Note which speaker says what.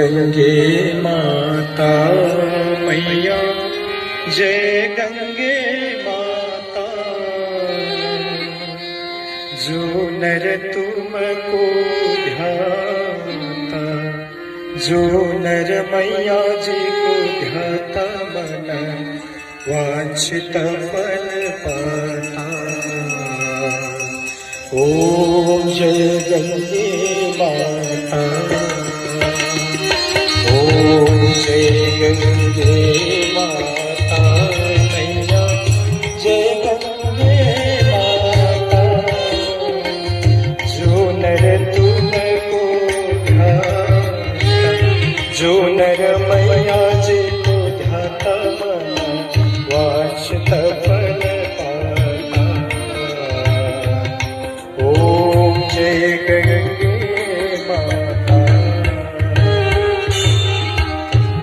Speaker 1: गंगे माता मैया, जय गंगे माता। जो नर तुमको ध्याता, जो नर मैया जी को ध्याता, मन वांछित फल पाता। ओम जय गंगे माता।